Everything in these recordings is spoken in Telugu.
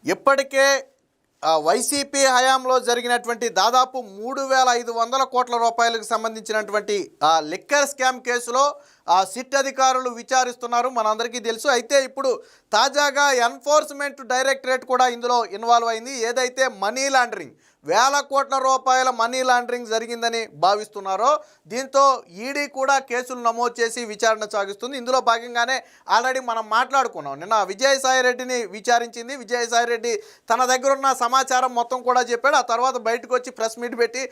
ఇప్పటికే వైసీపీ హయాంలో జరిగినటువంటి దాదాపు 3,500 కోట్ల రూపాయలకు సంబంధించినటువంటి లిక్కర్ స్కామ్ కేసులో సిట్ అధికారులు విచారిస్తున్నారు, మనందరికీ తెలుసు. అయితే ఇప్పుడు తాజాగా ఎన్ఫోర్స్మెంట్ డైరెక్టరేట్ కూడా ఇందులో ఇన్వాల్వ్ అయింది. ఏదైతే మనీ లాండరింగ్, వేల కోట్ల రూపాయల మనీ లాండరింగ్ జరిగిందని భావిస్తున్నారో, దీంతో ఈడీ కూడా కేసులు నమోదు చేసి విచారణ సాగిస్తుంది. ఇందులో భాగంగానే ఆల్రెడీ మనం మాట్లాడుకున్నాం. నిన్న విజయసాయిరెడ్డిని విచారించింది. విజయసాయిరెడ్డి తన దగ్గర ఉన్న సమాచారం మొత్తం కూడా చెప్పాడు. ఆ తర్వాత బయటకు వచ్చి ప్రెస్ మీట్ పెట్టి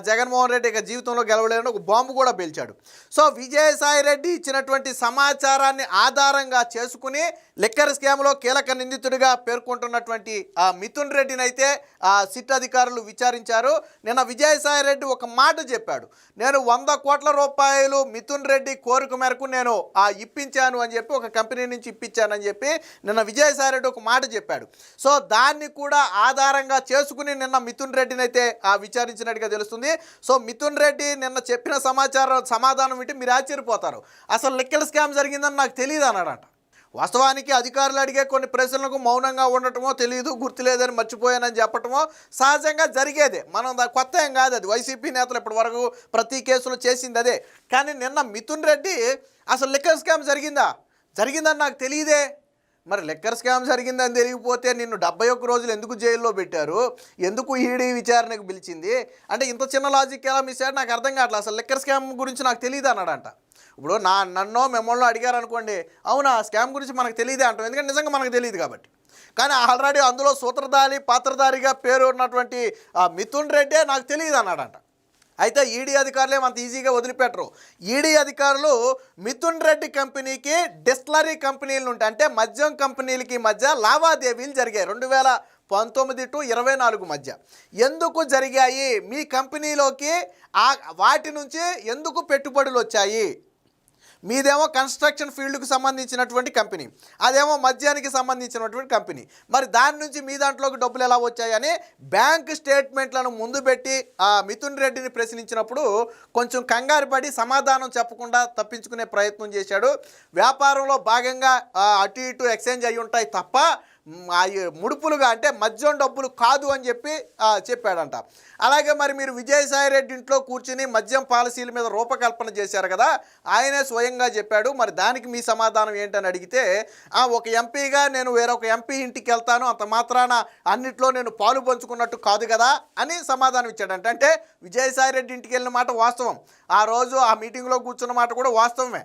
జగన్మోహన్ రెడ్డి ఇక జీవితంలో గెలవలేదని ఒక బాంబు కూడా పేల్చాడు. సో విజయసాయిరెడ్డి ఇచ్చినటువంటి సమాచారాన్ని ఆధారంగా చేసుకుని లిక్కర్ స్కామ్లో కీలక నిందితుడిగా పేర్కొంటున్నటువంటి మిథున్ రెడ్డిని అయితే సిట్ అధికారులు విచారించారు. నిన్న విజయసాయిరెడ్డి ఒక మాట చెప్పాడు. నేను 100 కోట్ల రూపాయలు మిథున్ రెడ్డి కోరిక మేరకు నేను ఇప్పించాను అని చెప్పి, ఒక కంపెనీ నుంచి ఇప్పించానని చెప్పి నిన్న విజయసాయిరెడ్డి ఒక మాట చెప్పాడు. సో దాన్ని కూడా ఆధారంగా చేసుకుని నిన్న మిథున్ రెడ్డిని అయితే విచారించినట్టుగా తెలుస్తుంది. సో మిథున్ రెడ్డి నిన్న చెప్పిన సమాధానం వింటే మీరు ఆశ్చర్యపోతారు. అసలు లిక్కర్ స్కామ్ జరిగిందని నాకు తెలియదు అన్నాడట. వాస్తవానికి అధికారులు అడిగే కొన్ని ప్రశ్నలకు మౌనంగా ఉండటమో, తెలియదు, గుర్తులేదని, మర్చిపోయానని చెప్పటమో సహజంగా జరిగేదే. మనం కొత్త ఏం కాదు. అది వైసీపీ నేతలు ఇప్పటి వరకు ప్రతి కేసులో చేసింది అదే. కానీ నిన్న మిథున్ రెడ్డి అసలు లిక్కర్ స్కామ్ జరిగిందని నాకు తెలియదే. మరి లిక్కర్ స్కామ్ జరిగిందని తెలియకపోతే నిన్ను 71 రోజులు ఎందుకు జైల్లో పెట్టారు, ఎందుకు ఈడీ విచారణకు పిలిచింది అంటే ఇంత చిన్న లాజిక్ ఎలా మిస్ అయ్యాడు నాకు అర్థం కావట్లేదు. అసలు లిక్కర్ స్కామ్ గురించి నాకు తెలియదు అన్నాడంట. ఇప్పుడు నన్నో మిమ్మల్ని అడిగారు అనుకోండి, అవునా స్కామ్ గురించి మనకు తెలియదే అంటాం, ఎందుకంటే నిజంగా మనకు తెలియదు కాబట్టి. కానీ ఆల్రెడీ అందులో సూత్రధారి పాత్రధారిగా పేరు ఉన్నటువంటి మిథున్ రెడ్డే నాకు తెలియదు అన్నాడంట. అయితే ఈడీ అధికారులు అంత ఈజీగా వదిలిపెట్టరు. ఈడీ అధికారులు మిథున్ రెడ్డి కంపెనీకి డిస్టిలరీ కంపెనీలు ఉంటాయి, అంటే మద్యం కంపెనీలకి మధ్య లావాదేవీలు జరిగాయి 2019 టు 2024 మధ్య. ఎందుకు జరిగాయి, మీ కంపెనీలోకి వాటి నుంచి ఎందుకు పెట్టుబడులు వచ్చాయి? మీదేమో కన్స్ట్రక్షన్ ఫీల్డ్కి సంబంధించినటువంటి కంపెనీ, అదేమో మద్యానికి సంబంధించినటువంటి కంపెనీ. మరి దాని నుంచి మీ దాంట్లోకి డబ్బులు ఎలా వచ్చాయని బ్యాంక్ స్టేట్మెంట్లను ముందు పెట్టి మిథున్ రెడ్డిని ప్రశ్నించినప్పుడు కొంచెం కంగారు పడి సమాధానం చెప్పకుండా తప్పించుకునే ప్రయత్నం చేశాడు. వ్యాపారంలో భాగంగా అటు ఇటు ఎక్స్చేంజ్ అయి ఉంటాయి తప్ప ముడుపులుగా అంటే మద్యం డబ్బులు కాదు అని చెప్పి చెప్పాడంట. అలాగే మరి మీరు విజయసాయిరెడ్డి ఇంట్లో కూర్చుని మద్యం పాలసీల మీద రూపకల్పన చేశారు కదా, ఆయనే స్వయంగా చెప్పాడు. మరి దానికి మీ సమాధానం ఏంటని అడిగితే, ఒక ఎంపీగా నేను వేరొక ఎంపీ ఇంటికి వెళ్తాను, అంత మాత్రాన అన్నిట్లో నేను పాలు పంచుకున్నట్టు కాదు కదా అని సమాధానం ఇచ్చాడంట. అంటే విజయసాయిరెడ్డి ఇంటికి వెళ్ళిన మాట వాస్తవం, ఆ రోజు ఆ మీటింగ్లో కూర్చున్న మాట కూడా వాస్తవమే.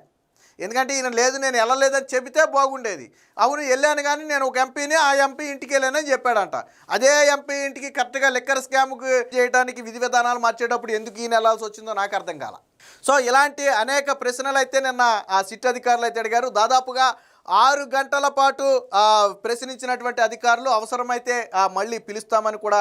ఎందుకంటే ఈయన లేదు నేను వెళ్ళలేదని చెబితే బాగుండేది. అవును వెళ్ళాను కానీ నేను ఒక ఎంపీని, ఆ ఎంపీ ఇంటికి వెళ్ళానని చెప్పాడంట. అదే ఎంపీ ఇంటికి కరెక్ట్గా లిక్కర్ స్కామ్కు చేయడానికి విధి విధానాలు మార్చేటప్పుడు ఎందుకు ఈయన వెళ్ళాల్సి వచ్చిందో నాకు అర్థం కాల. సో ఇలాంటి అనేక ప్రశ్నలు అయితే నిన్న సిట్ అధికారులు అయితే అడిగారు. దాదాపుగా 6 గంటల పాటు ప్రశ్నించినటువంటి అధికారులు అవసరమైతే మళ్ళీ పిలుస్తామని కూడా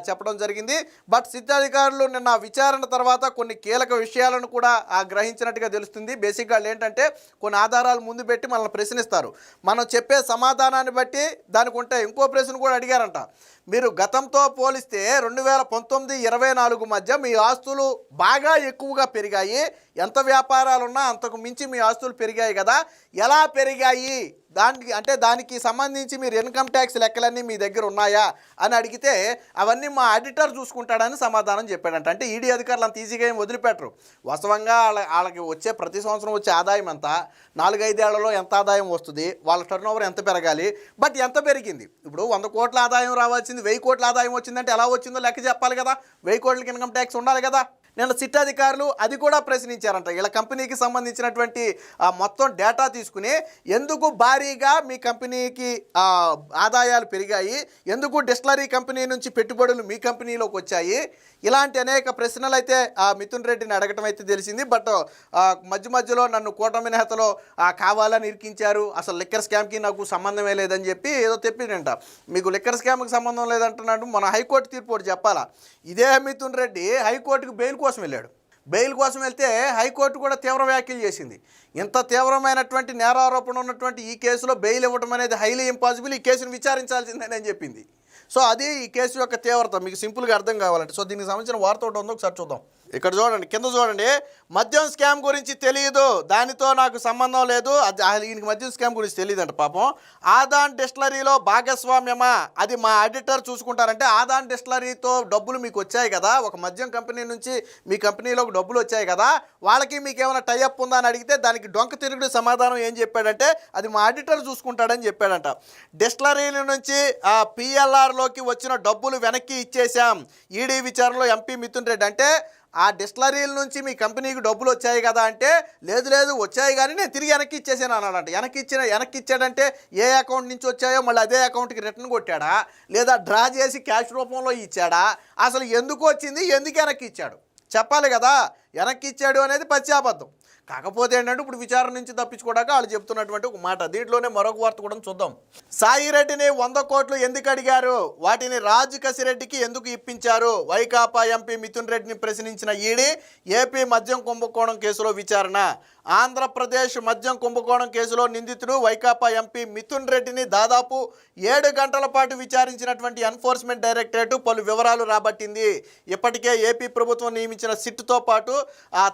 చెప్పడం జరిగింది. బట్ సిట్ అధికారులు నిన్న విచారణ తర్వాత కొన్ని కీలక విషయాలను కూడా గ్రహించినట్టుగా తెలుస్తుంది. బేసిక్గా ఏంటంటే కొన్ని ఆధారాలు ముందు పెట్టి మనల్ని ప్రశ్నిస్తారు, మనం చెప్పే సమాధానాన్ని బట్టి దానికి ఉంటే ఇంకో ప్రశ్న కూడా అడిగారంట. మీరు గతంతో పోలిస్తే 2019-24 మధ్య మీ ఆస్తులు బాగా ఎక్కువగా పెరిగాయి, ఎంత వ్యాపారాలున్నా అంతకు మించి మీ ఆస్తులు పెరిగాయి కదా, ఎలా పెరిగాయి దానికి సంబంధించి మీరు ఇన్కమ్ ట్యాక్స్ లెక్కలన్నీ మీ దగ్గర ఉన్నాయా అని అడిగితే అవన్నీ మా ఆడిటర్ చూసుకుంటాడని సమాధానం చెప్పాడంట. అంటే ఈడీ అధికారులు అంత ఈజీగా ఏం వదిలిపెట్టరు. వాస్తవంగా వాళ్ళకి వచ్చే ప్రతి సంవత్సరం వచ్చే ఆదాయం ఎంత, 4-5 ఏళ్లలో ఎంత ఆదాయం వస్తుంది, వాళ్ళ టర్న్ ఓవర్ ఎంత పెరగాలి, బట్ ఎంత పెరిగింది. ఇప్పుడు 100 కోట్ల ఆదాయం రావాల్సింది 1000 కోట్ల ఆదాయం వచ్చిందంటే ఎలా వచ్చిందో లెక్క చెప్పాలి కదా, 1000 కోట్లకి ఇన్కమ్ ట్యాక్స్ ఉండాలి కదా. నిన్న సిట్ అధికారులు అది కూడా ప్రశ్నించారంట. ఇలా కంపెనీకి సంబంధించినటువంటి మొత్తం డేటా తీసుకుని ఎందుకు భారీగా మీ కంపెనీకి ఆదాయాలు పెరిగాయి, ఎందుకు డిస్టిలరీ కంపెనీ నుంచి పెట్టుబడులు మీ కంపెనీలోకి వచ్చాయి, ఇలాంటి అనేక ప్రశ్నలు అయితే మిథున్ రెడ్డిని అడగటం అయితే తెలిసింది. బట్ మధ్యలో నన్ను కూటమి నేతలో కావాలని ఇరికించారు, అసలు లిక్కర్ స్కామ్కి నాకు సంబంధమే లేదని చెప్పి ఏదో తెప్పిందంట. మీకు లిక్కర్ స్కామ్కి సంబంధం లేదంటున్నాడు. మన హైకోర్టు తీర్పు ఒకటి చెప్పాలా, ఇదే మిథున్ రెడ్డి హైకోర్టుకు బెయిల్ కోసం వెళ్ళాడు. బెయిల్ కోసం వెళ్తే హైకోర్టు కూడా తీవ్ర వ్యాఖ్యలు చేసింది. ఇంత తీవ్రమైనటువంటి నేరారోపణ ఉన్నటువంటి ఈ కేసులో బెయిల్ ఇవ్వడం అనేది హైలీ ఇంపాసిబుల్, ఈ కేసును విచారించాల్సిందని అని చెప్పింది. సో అది ఈ కేసు యొక్క తీవ్రత మీకు సింపుల్గా అర్థం కావాలంటే. సో దీనికి సంబంధించిన వార్త ఒకటి ఉందో ఒకసారి చూద్దాం. ఇక్కడ చూడండి, కింద చూడండి, మద్యం స్కామ్ గురించి తెలియదు, దానితో నాకు సంబంధం లేదు. అది ఈయనకి మద్యం స్కామ్ గురించి తెలియదంట పాపం. ఆదాన్ డిస్టిలరీలో భాగస్వామ్యమా, అది మా ఆడిటర్ చూసుకుంటారంటే ఆదాన్ డిస్టిలరీతో డబ్బులు మీకు వచ్చాయి కదా, ఒక మద్యం కంపెనీ నుంచి మీ కంపెనీలోకి డబ్బులు వచ్చాయి కదా, వాళ్ళకి మీకు ఏమైనా టైఅప్ ఉందా అని అడిగితే దానికి డొంక తిరుగుడు సమాధానం ఏం చెప్పాడంటే అది మా ఆడిటర్ చూసుకుంటాడని చెప్పాడంట. డిస్టిలరీల నుంచి పిఎల్ఆర్లోకి వచ్చిన డబ్బులు వెనక్కి ఇచ్చేసాం, ఈడీ విచారణలో ఎంపీ మిథున్ రెడ్డి. అంటే ఆ డిస్టిలరీల నుంచి మీ కంపెనీకి డబ్బులు వచ్చాయి కదా అంటే, లేదు వచ్చాయి కానీ నేను తిరిగి వెనక్కి ఇచ్చేసాను అన్నాడంట. వెనక్కి ఇచ్చాడంటే ఏ అకౌంట్ నుంచి వచ్చాయో మళ్ళీ అదే అకౌంట్కి రిటర్న్ కొట్టాడా, లేదా డ్రా చేసి క్యాష్ రూపంలో ఇచ్చాడా, అసలు ఎందుకు వచ్చింది, ఎందుకు వెనక్కి ఇచ్చాడు చెప్పాలి కదా. వెనక్కి ఇచ్చాడు అనేది పచ్చాబద్ధం. కాకపోతే ఏంటంటే ఇప్పుడు విచారణ నుంచి తప్పించుకోవడానికి వాళ్ళు చెప్తున్నటువంటి ఒక మాట. దీంట్లోనే మరొక వార్త కూడా చూద్దాం. సాయిరెడ్డిని 100 కోట్లు ఎందుకు అడిగారు, వాటిని రాజు కసిరెడ్డికి ఎందుకు ఇప్పించారు, వైకాపా ఎంపీ మిథున్ రెడ్డిని ప్రశ్నించిన ఈడీ. ఏపీ మద్యం కుంభకోణం కేసులో విచారణ. ఆంధ్రప్రదేశ్ మద్యం కుంభకోణం కేసులో నిందితుడు వైకాపా ఎంపీ మిథున్ రెడ్డిని దాదాపు 7 గంటల పాటు విచారించినటువంటి ఎన్ఫోర్స్మెంట్ డైరెక్టరేట్ పలు వివరాలు రాబట్టింది. ఇప్పటికే ఏపీ ప్రభుత్వం నియమించిన సిట్తో పాటు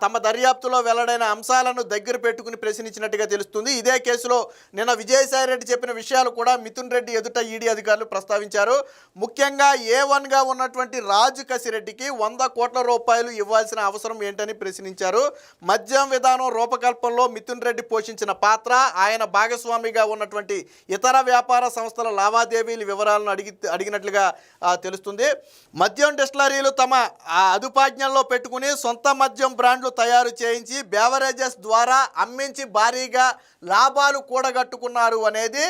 తమ దర్యాప్తులో వెల్లడైన అంశాలను దగ్గర పెట్టుకుని ప్రశ్నించినట్టుగా తెలుస్తుంది. ఇదే కేసులో నిన్న విజయసాయిరెడ్డి చెప్పిన విషయాలు కూడా మిథున్ రెడ్డి ఎదుట ఈడీ అధికారులు ప్రస్తావించారు. ముఖ్యంగా A1గా ఉన్నటువంటి రాజు కసిరెడ్డికి 100 కోట్ల రూపాయలు ఇవ్వాల్సిన అవసరం ఏంటని ప్రశ్నించారు. మద్యం విధానం రూపకల్పనలో మిథున్ రెడ్డి పోషించిన పాత్ర, ఆయన భాగస్వామిగా ఉన్నటువంటి ఇతర వ్యాపార సంస్థల లావాదేవీల వివరాలను అడిగినట్లుగా తెలుస్తుంది. మద్యం డిస్టిలరీలు తమ అదుపాజ్ఞల్లో పెట్టుకుని సొంత మద్యం బ్రాండ్లు తయారు చేయించి బేవరేజెస్ ద్వారా అమ్మించి భారీగా లాభాలు కూడగట్టుకున్నారు అనేది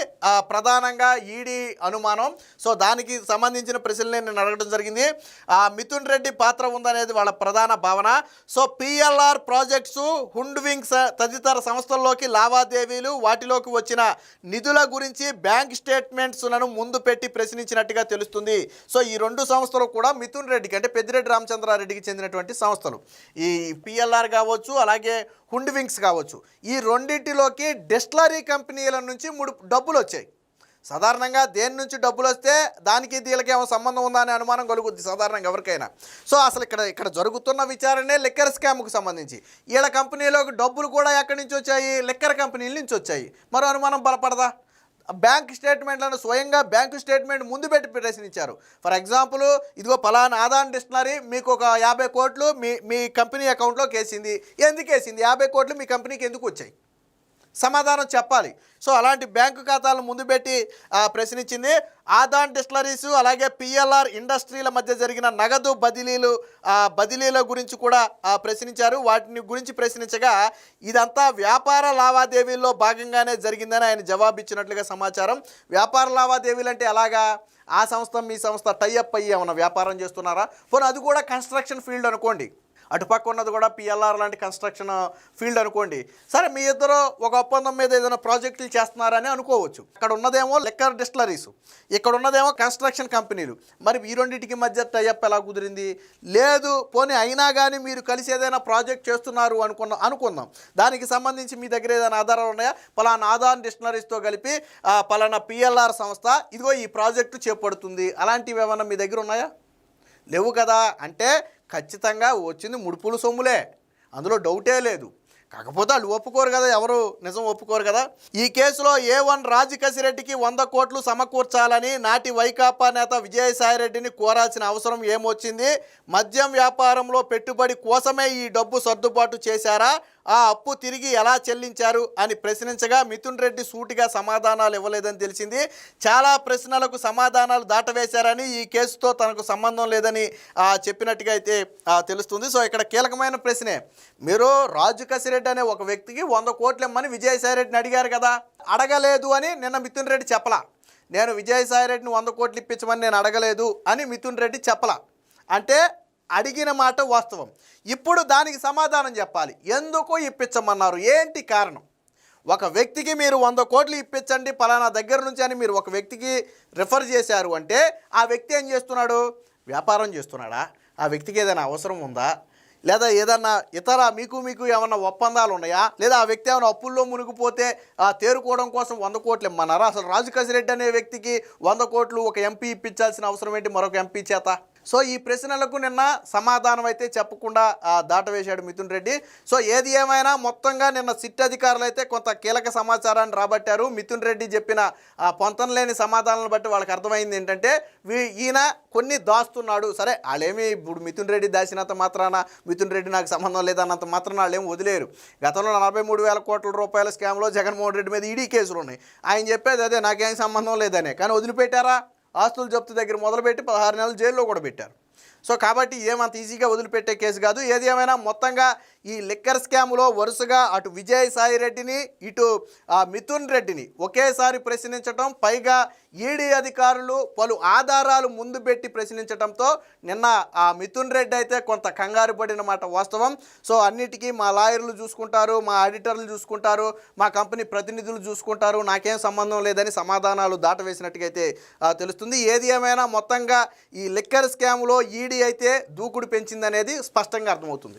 ప్రధానంగా ఈడీ అనుమానం. సో దానికి సంబంధించిన ప్రశ్నలు నేను అడగడం జరిగింది. మిథున్ రెడ్డి పాత్ర ఉందనేది వాళ్ళ ప్రధాన భావన. సో పిఎల్ఆర్ ప్రాజెక్ట్స్, హుండ్వింగ్స్ తదితర సంస్థల్లోకి లావాదేవీలు, వాటిలోకి వచ్చిన నిధుల గురించి బ్యాంక్ స్టేట్మెంట్స్లను ముందు పెట్టి ప్రశ్నించినట్టుగా తెలుస్తుంది. సో ఈ 2 సంస్థలు కూడా మిథున్ రెడ్డికి అంటే పెద్దిరెడ్డి రామచంద్రారెడ్డికి చెందినటువంటి సంస్థలు. ఈ పిఎల్ఆర్ కావచ్చు, అలాగే హుండ్వింగ్స్ కావచ్చు, ఈ రెండింటిలోకి డిస్టిలరీ కంపెనీల నుంచి డబ్బులు వచ్చాయి. సాధారణంగా దేని నుంచి డబ్బులు వస్తే దానికి దీనికి ఏమో సంబంధం ఉందా అనే అనుమానం కలుగుద్ది సాధారణంగా ఎవరికైనా. సో అసలు ఇక్కడ జరుగుతున్న విచారణే లిక్కర్ స్కామ్కు సంబంధించి. వీళ్ళ కంపెనీలోకి డబ్బులు కూడా ఎక్కడి నుంచి వచ్చాయి, లిక్కర్ కంపెనీల నుంచి వచ్చాయి. మరో అనుమానం బలపడదా? బ్యాంక్ స్టేట్మెంట్లను స్వయంగా బ్యాంకు స్టేట్మెంట్ ముందు పెట్టి ప్రశ్నించారు. ఫర్ ఎగ్జాంపుల్, ఇదిగో పలానా ఆదాన్ డిస్టిలరీ మీకు ఒక 50 కోట్లు మీ కంపెనీ అకౌంట్లోకి వేసింది. ఎందుకు వేసింది? 50 కోట్లు మీ కంపెనీకి ఎందుకు వచ్చాయి? సమాధానం చెప్పాలి. సో అలాంటి బ్యాంకు ఖాతాలను ముందు పెట్టి ప్రశ్నించింది. ఆదాన్ డిస్టిలరీస్ అలాగే పిఎల్ఆర్ ఇండస్ట్రీల మధ్య జరిగిన నగదు బదిలీల గురించి కూడా ప్రశ్నించారు. వాటిని గురించి ప్రశ్నించగా ఇదంతా వ్యాపార లావాదేవీల్లో భాగంగానే జరిగిందని ఆయన జవాబిచ్చినట్లుగా సమాచారం. వ్యాపార లావాదేవీలు అంటే ఎలాగా? ఆ సంస్థ మీ సంస్థ టైఅప్ అయ్యి ఏమన్నా వ్యాపారం చేస్తున్నారా? పోనీ అది కూడా కన్స్ట్రక్షన్ ఫీల్డ్ అనుకోండి, అటుపక్క ఉన్నది కూడా పిఎల్ఆర్ లాంటి కన్స్ట్రక్షన్ ఫీల్డ్ అనుకోండి. సరే, మీ ఇద్దరు ఒక ఒప్పందం మీద ఏదైనా ప్రాజెక్టులు చేస్తున్నారని అనుకోవచ్చు. అక్కడ ఉన్నదేమో లిక్కర్ డిస్టిలరీస్, ఇక్కడ ఉన్నదేమో కన్స్ట్రక్షన్ కంపెనీలు. మరి ఈ రెండింటికి మధ్య టైఅప్ ఎలా కుదిరింది? లేదు, పోనీ అయినా కానీ మీరు కలిసి ఏదైనా ప్రాజెక్ట్ చేస్తున్నారు అనుకుందాం. దానికి సంబంధించి మీ దగ్గర ఏదైనా ఆధారాలు ఉన్నాయా? పలానా ఆదాన్ డిస్టిలరీస్తో కలిపి పలానా పిఎల్ఆర్ సంస్థ ఇదిగో ఈ ప్రాజెక్టు చేపడుతుంది, అలాంటివి ఏమైనా మీ దగ్గర ఉన్నాయా? లేవు కదా. అంటే ఖచ్చితంగా వచ్చింది ముడుపులు సొమ్ములే, అందులో డౌటే లేదు. కాకపోతే వాళ్ళు ఒప్పుకోరు కదా, ఎవరు నిజం ఒప్పుకోరు కదా. ఈ కేసులో A1 రాజు కసిరెడ్డికి 100 కోట్లు సమకూర్చాలని నాటి వైకాపా నేత విజయసాయిరెడ్డిని కోరాల్సిన అవసరం ఏమొచ్చింది? మద్యం వ్యాపారంలో పెట్టుబడి కోసమే ఈ డబ్బు సర్దుబాటు చేశారా? ఆ అప్పు తిరిగి ఎలా చెల్లించారు అని ప్రశ్నించగా మిథున్ రెడ్డి సూటిగా సమాధానాలు ఇవ్వలేదని తెలిసింది. చాలా ప్రశ్నలకు సమాధానాలు దాటవేశారని, ఈ కేసుతో తనకు సంబంధం లేదని చెప్పినట్టుగా అయితే తెలుస్తుంది. సో ఇక్కడ కీలకమైన ప్రశ్నే, మీరు రాజు కసిరెడ్డి అనే ఒక వ్యక్తికి 100 కోట్లు ఇమ్మని విజయసాయిరెడ్డిని అడిగారు కదా. అడగలేదు అని నిన్న మిథున్ రెడ్డి చెప్పలా. నేను విజయసాయిరెడ్డిని 100 కోట్లు ఇప్పించమని నేను అడగలేదు అని మిథున్ రెడ్డి చెప్పలా. అంటే అడిగిన మాట వాస్తవం. ఇప్పుడు దానికి సమాధానం చెప్పాలి. ఎందుకు ఇప్పించమన్నారు? ఏంటి కారణం? ఒక వ్యక్తికి మీరు 100 కోట్లు ఇప్పించండి పలానా దగ్గర నుంచి అని మీరు ఒక వ్యక్తికి రిఫర్ చేశారు అంటే ఆ వ్యక్తి ఏం చేస్తున్నాడు? వ్యాపారం చేస్తున్నాడా? ఆ వ్యక్తికి ఏదైనా అవసరం ఉందా? లేదా ఏదన్నా ఇతర మీకు ఏమన్నా ఒప్పందాలు ఉన్నాయా? లేదా ఆ వ్యక్తి ఏమైనా అప్పుల్లో మునిగిపోతే తేరుకోవడం కోసం 100 కోట్లు ఇమ్మన్నారా? అసలు రాజు కసిరెడ్డి అనే వ్యక్తికి 100 కోట్లు ఒక ఎంపీ ఇప్పించాల్సిన అవసరం ఏంటి మరొక ఎంపీ చేత? సో ఈ ప్రశ్నలకు నిన్న సమాధానం అయితే చెప్పకుండా దాటవేశాడు మిథున్ రెడ్డి. సో ఏది ఏమైనా మొత్తంగా నిన్న సిట్ అధికారులు అయితే కొంత కీలక సమాచారాన్ని రాబట్టారు. మిథున్ రెడ్డి చెప్పిన పొంతం లేని సమాధానాలను బట్టి వాళ్ళకి అర్థమైంది ఏంటంటే ఈయన కొన్ని దాస్తున్నాడు. సరే వాళ్ళేమి ఇప్పుడు మిథున్ రెడ్డి దాచినంత మాత్రాన మిథున్ రెడ్డి నాకు సంబంధం లేదన్నంత మాత్రాన వాళ్ళేమి వదిలేరు. గతంలో 43,000 కోట్ల రూపాయల స్కామ్లో జగన్మోహన్ రెడ్డి మీద ఈడీ కేసులు ఉన్నాయి. ఆయన చెప్పేది అదే, నాకేం సంబంధం లేదనే. కానీ వదిలిపెట్టారా? ఆస్తుల జప్తు దగ్గర మొదలుపెట్టి 16 నెలలు జైల్లో కూడా పెట్టారు. సో కాబట్టి ఏమంత ఈజీగా వదిలిపెట్టే కేసు కాదు. ఏది ఏమైనా మొత్తంగా ఈ లిక్కర్ స్కామ్లో వరుసగా అటు విజయసాయి రెడ్డిని ఇటు మిథున్ రెడ్డిని ఒకేసారి ప్రశ్నించడం, పైగా ఈడీ అధికారులు పలు ఆధారాలు ముందు పెట్టి ప్రశ్నించడంతో నిన్న మిథున్ రెడ్డి అయితే కొంత కంగారు పడిన మాట వాస్తవం. సో అన్నిటికీ మా లాయర్లు చూసుకుంటారు, మా ఆడిటర్లు చూసుకుంటారు, మా కంపెనీ ప్రతినిధులు చూసుకుంటారు, నాకేం సంబంధం లేదని సమాధానాలు దాటవేసినట్టుగా అయితే తెలుస్తుంది. ఏది ఏమైనా మొత్తంగా ఈ లిక్కర్ స్కామ్లో ఈడీ అయితే దూకుడు పెంచిందనేది స్పష్టంగా అర్థమవుతుంది.